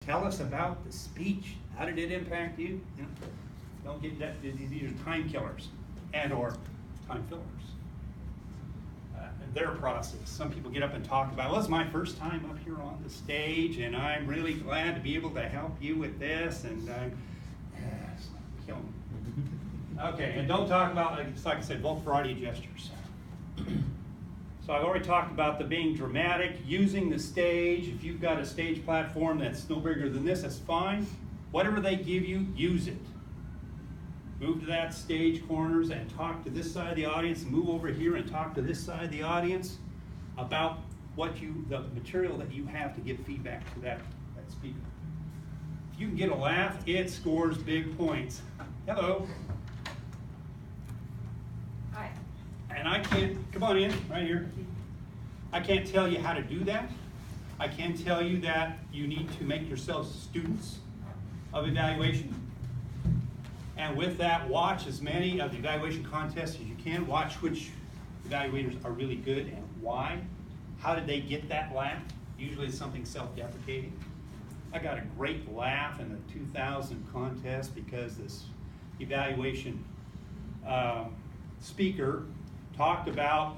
tell us about the speech. How did it impact you? You know, don't get that. These are time killers and or time fillers. Their process. Some people get up and talk about, well, it's my first time up here on the stage, and I'm really glad to be able to help you with this, and kill me. Okay, and don't talk about, like I said, both variety of gestures. So I've already talked about the being dramatic, using the stage. If you've got a stage platform that's no bigger than this, that's fine. Whatever they give you, use it. Move to that stage corners and talk to this side of the audience. Move over here and talk to this side of the audience about the material that you have to give feedback to that speaker. If you can get a laugh, it scores big points. Hello. Hi. And I can't, come on in, right here. I can't tell you how to do that. I can tell you that you need to make yourselves students of evaluation. And with that, watch as many of the evaluation contests as you can. Watch which evaluators are really good and why. How did they get that laugh? Usually it's something self-deprecating. I got a great laugh in the 2000 contest because this evaluation speaker talked about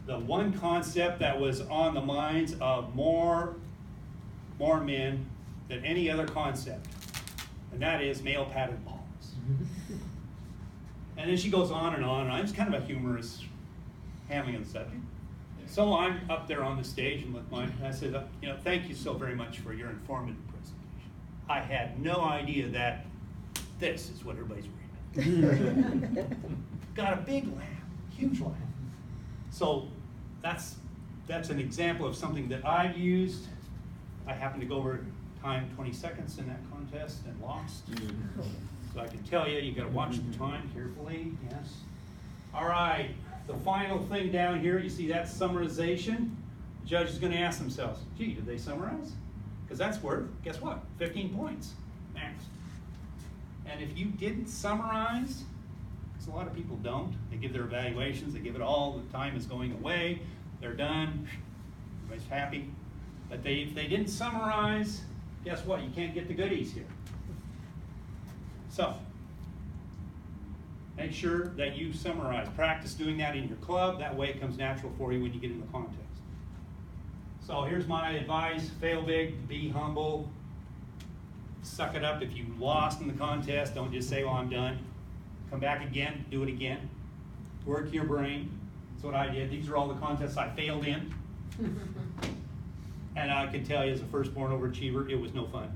the one concept that was on the minds of more men than any other concept, and that is male pattern balls. And then she goes on and on, and I'm just kind of a humorous handling of the subject. So I'm up there on the stage, and I said, you know, thank you so very much for your informative presentation. I had no idea that this is what everybody's worried about. Got a big laugh, huge laugh. So that's an example of something that I've used. I happened to go over time 20 seconds in that contest and lost. So I can tell you, you got to watch the time carefully. Yes. All right. The final thing down here, you see that summarization. The judge is going to ask themselves, gee, did they summarize? Because that's worth, guess what? 15 points max. And if you didn't summarize, because a lot of people don't, they give their evaluations, they give it all, the time is going away, they're done, everybody's happy. But if they didn't summarize, guess what? You can't get the goodies here. So, make sure that you summarize. Practice doing that in your club. That way it comes natural for you when you get in the contest. So here's my advice. Fail big, be humble. Suck it up if you lost in the contest. Don't just say, well, I'm done. Come back again, do it again. Work your brain. That's what I did. These are all the contests I failed in. And I can tell you as a firstborn overachiever, it was no fun.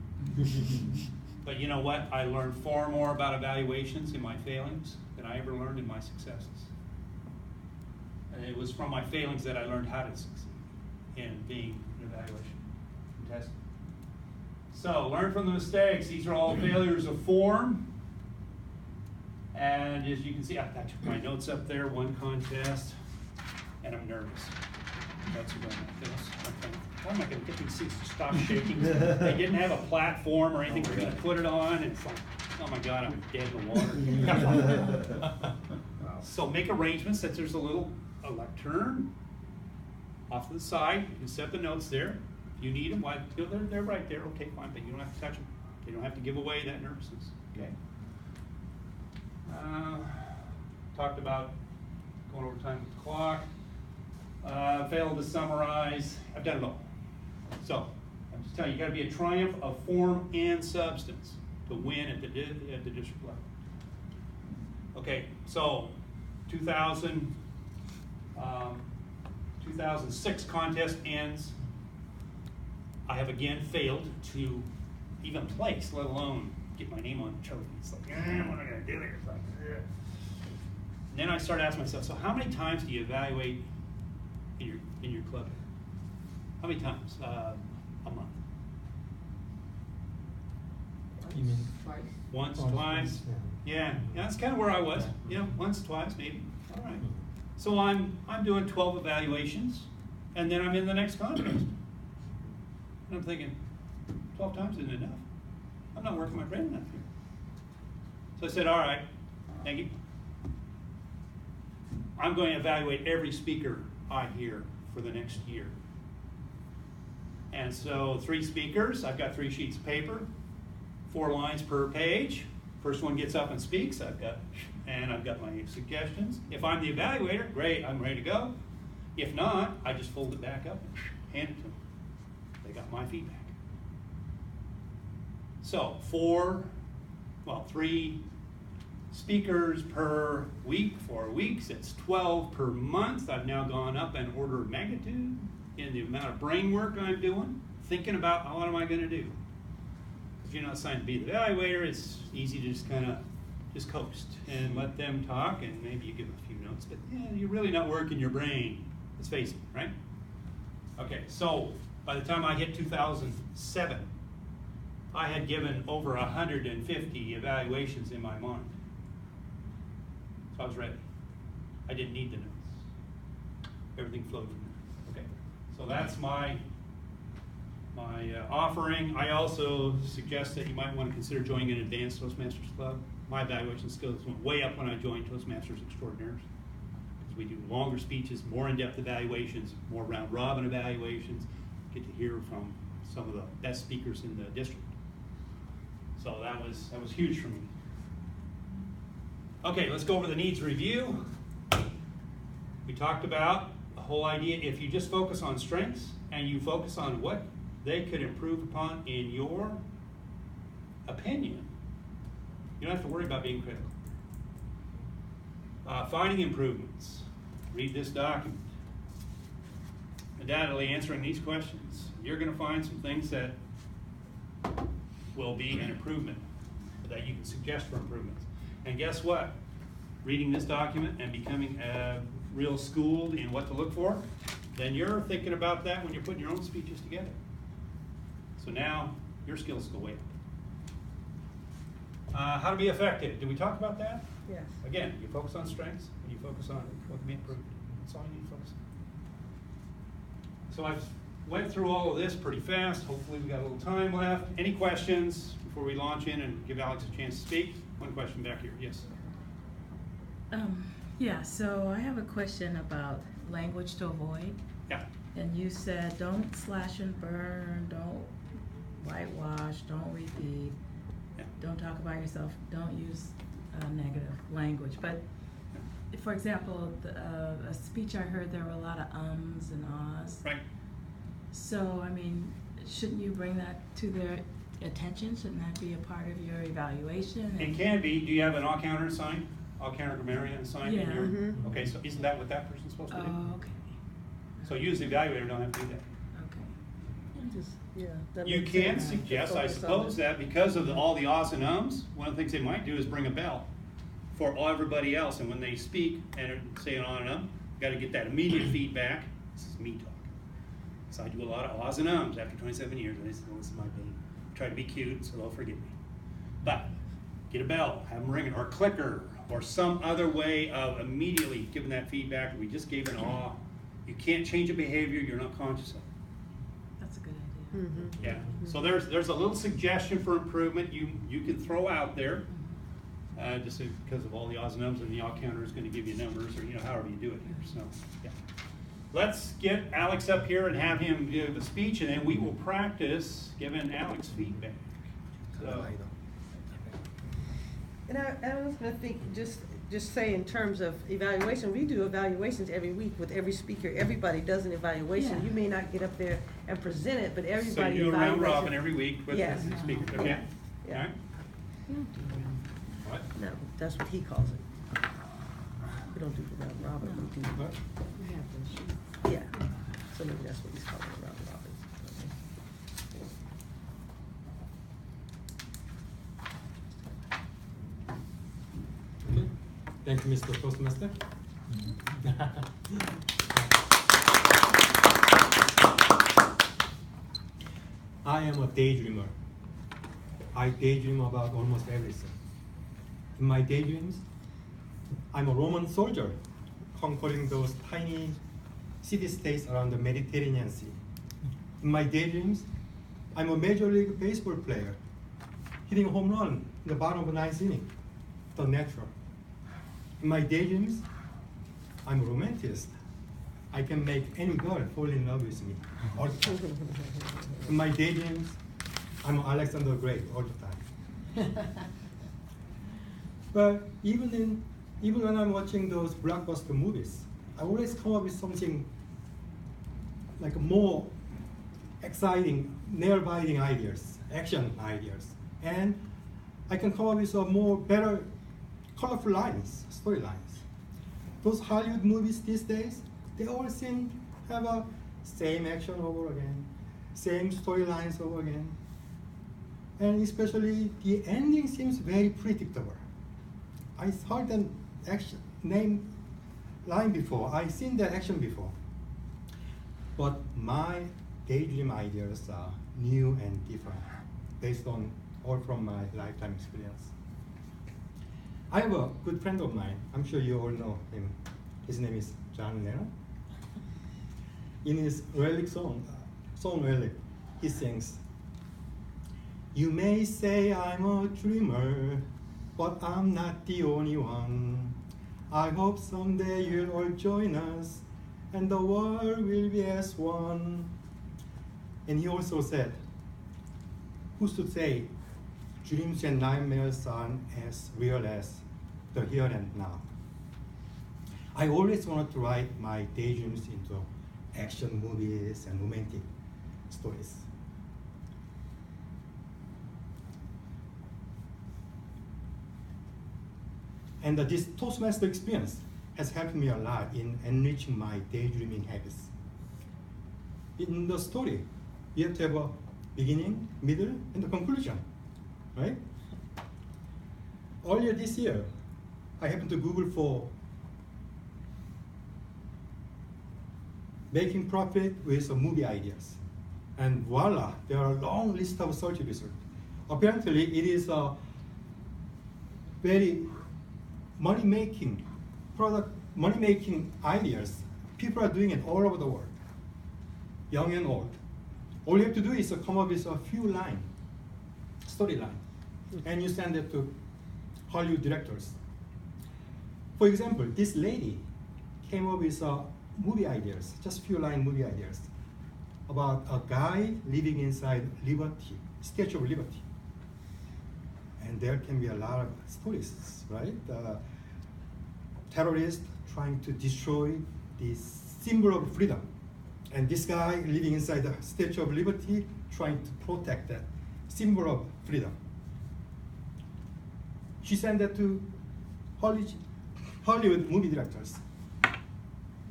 But you know what? I learned far more about evaluations in my failings than I ever learned in my successes. And it was from my failings that I learned how to succeed in being an evaluation contestant. So, learn from the mistakes. These are all failures of form. And as you can see, I took my notes up there, one contest, and I'm nervous. That's what I'm like this. Okay. How am I going to get these things to stop shaking? They didn't have a platform or anything for me to put it on. And it's like, oh my God, I'm dead in the water. So make arrangements that there's a lectern off to the side. You can set the notes there. If you need them, they're right there. Okay, fine, but you don't have to touch them. You don't have to give away that nervousness. Okay. Talked about going over time with the clock. Failed to summarize. I've done it all. So, I'm just telling you, you got to be a triumph of form and substance to win at the district level. Okay, so 2006 contest ends. I have again failed to even place, let alone get my name on the trophy. It's like, what am I going to do here? It's like, and then I started asking myself, so how many times do you evaluate in your club? How many times a month? You mean Twice. Once, Once, twice? Yeah, that's kind of where I was. Yeah, once, twice, maybe. All right. So I'm doing 12 evaluations, and then I'm in the next contest. And I'm thinking, 12 times isn't enough. I'm not working my brain enough here. So I said, all right, thank you. I'm going to evaluate every speaker I hear for the next year. And so 3 speakers, I've got 3 sheets of paper, 4 lines per page. First one gets up and speaks, I've got my suggestions. If I'm the evaluator, great, I'm ready to go. If not, I just fold it back up and hand it to them. They got my feedback. So 3 speakers per week, 4 weeks, it's 12 per month. I've now gone up an order of magnitude in the amount of brain work I'm doing, thinking about what am I going to do. If you're not assigned to be the evaluator, it's easy to just kind of just coast and let them talk, and maybe you give them a few notes, but yeah, you're really not working your brain. Let's face it, right? Okay, so by the time I hit 2007, I had given over 150 evaluations in my mind. So I was ready. I didn't need the notes. Everything flowed from there. Okay, so that's my offering. I also suggest that you might want to consider joining an advanced Toastmasters club. My evaluation skills went way up when I joined Toastmasters Extraordinaires. Because we do longer speeches, more in-depth evaluations, more round-robin evaluations. Get to hear from some of the best speakers in the district. So that was huge for me. Okay, let's go over the needs review. We talked about the whole idea, if you just focus on strengths and you focus on what they could improve upon in your opinion, you don't have to worry about being critical. Finding improvements. Read this document. Undoubtedly answering these questions, you're going to find some things that will be an improvement, that you can suggest for improvements. And guess what? Reading this document and becoming real schooled in what to look for, then you're thinking about that when you're putting your own speeches together. So now your skills go way up. How to be effective. Did we talk about that? Yes. Again, you focus on strengths and you focus on what can be improved. That's all you need to focus on. So I've went through all of this pretty fast. Hopefully we got a little time left. Any questions before we launch in and give Alex a chance to speak? One question back here. Yes. Yeah, so I have a question about language to avoid. Yeah. And you said don't slash and burn, don't whitewash, don't repeat, don't talk about yourself, don't use negative language. But for example, a speech I heard, there were a lot of ums and ahs. Right. So, I mean, shouldn't you bring that to their attention? Shouldn't that be a part of your evaluation? It can be. Do you have an all-counter assigned? All-counter grammarian assigned? Yeah. In your, okay, so isn't that what that person's supposed to do? Oh, okay. So you as the evaluator don't have to do that. Okay. You can suggest, I suppose, that because of all the ahs and ums, one of the things they might do is bring a bell for everybody else. And when they speak and say an ah and um, you got to get that immediate feedback. This is me talking. So I do a lot of ahs and ums after 27 years. And they say, oh, this is my baby. Try to be cute, so they'll forgive me. But get a bell, have them ring it, or a clicker, or some other way of immediately giving that feedback. We just gave an ah. You can't change a behavior you're not conscious of. That's a good idea. Mm-hmm. Yeah. So there's a little suggestion for improvement you can throw out there, just because of all the ahs and ums, and the ah counter is going to give you numbers, or however you do it here. So yeah. Let's get Alex up here and have him give a speech, and then we will practice giving Alex feedback. So. And I was going to think, just say in terms of evaluation, we do evaluations every week with every speaker. Everybody does an evaluation. Yeah. You may not get up there and present it, but So everybody you do a round evaluation. robin every week with Yes. the speakers. Okay. Yeah. Yeah. All right. What? No, that's what he calls it. We don't do the round robin. We do. What? Yeah. So maybe that's what he's calling it, round robin. Okay. Thank you, Mr. Toastmaster. I am a daydreamer. I daydream about almost everything. In my daydreams, I'm a Roman soldier conquering those tiny city-states around the Mediterranean Sea. In my daydreams, I'm a Major League Baseball player hitting a home run in the bottom of the ninth inning, the natural. In my daydreams, I'm a romanticist I can make any girl fall in love with me all the time. In my daydreams, I'm Alexander the Great all the time. But even when I'm watching those blockbuster movies, I always come up with something like more exciting, nail-biting ideas, action ideas. And I can come up with a more better, colorful lines, storylines. Those Hollywood movies these days, they all seem to have a same action over again, same storylines over again. And especially the ending seems very predictable. I heard that line before, I've seen that action before. But my daydream ideas are new and different, based on all from my lifetime experience. I have a good friend of mine, I'm sure you all know him. His name is John Lennon. In his Relic song Relic, he sings, "You may say I'm a dreamer, but I'm not the only one. I hope someday you'll all join us, and the world will be as one." And he also said, "Who's to say dreams and nightmares aren't as real as the here and now?" I always wanted to write my daydreams into action movies and romantic stories. And this Toastmaster experience has helped me a lot in enriching my daydreaming habits. In the story, you have to have a beginning, middle, and a conclusion, right? Earlier this year, I happened to Google for making profit with movie ideas. And voila, there are a long list of search results. Apparently, it is a very money-making ideas. People are doing it all over the world, young and old. All you have to do is come up with a few storyline, and you send it to Hollywood directors. For example, this lady came up with movie ideas, just few line movie ideas, about a guy living inside Liberty, Statue of Liberty. And there can be a lot of stories, right? Terrorists trying to destroy the symbol of freedom. And this guy living inside the Statue of Liberty trying to protect that symbol of freedom. She sent that to Hollywood movie directors.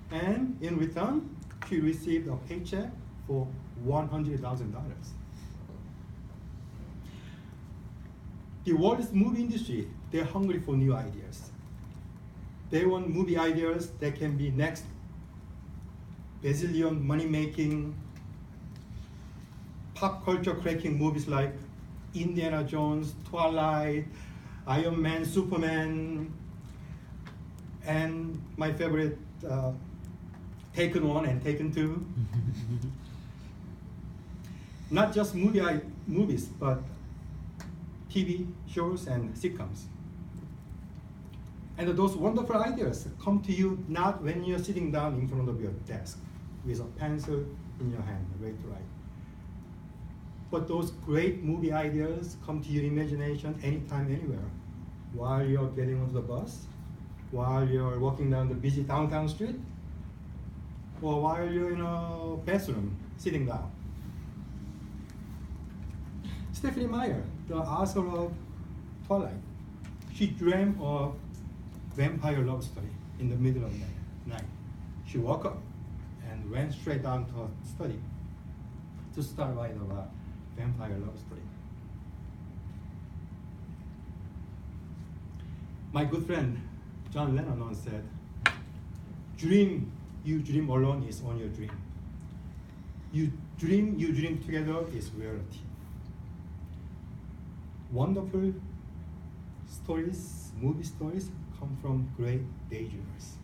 And in return, she received a paycheck for $100,000. The world's movie industry, they're hungry for new ideas. They want movie ideas that can be next bazillion money-making, pop culture cracking movies like Indiana Jones, Twilight, Iron Man, Superman, and my favorite, Taken 1 and Taken 2. Not just movies, but TV shows and sitcoms. And those wonderful ideas come to you not when you're sitting down in front of your desk with a pencil in your hand, ready to write. But those great movie ideas come to your imagination anytime, anywhere. While you're getting onto the bus, while you're walking down the busy downtown street, or while you're in a bathroom, sitting down. Stephanie Meyer, the author of Twilight, she dreamed of vampire love story in the middle of the night. She woke up and went straight down to her study to start writing about vampire love story. My good friend John Lennon once said, you dream alone is on your dream. You dream together is reality. Wonderful stories, movie stories, come from great daydreamers.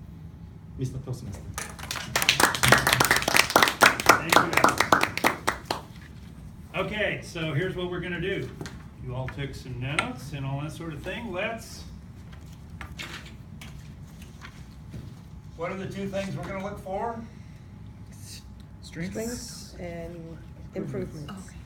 Mr. Toastmaster. Thank you. Okay, so here's what we're gonna do. You all took some notes and all that sort of thing. What are the two things we're gonna look for? strengths and improvements. Okay.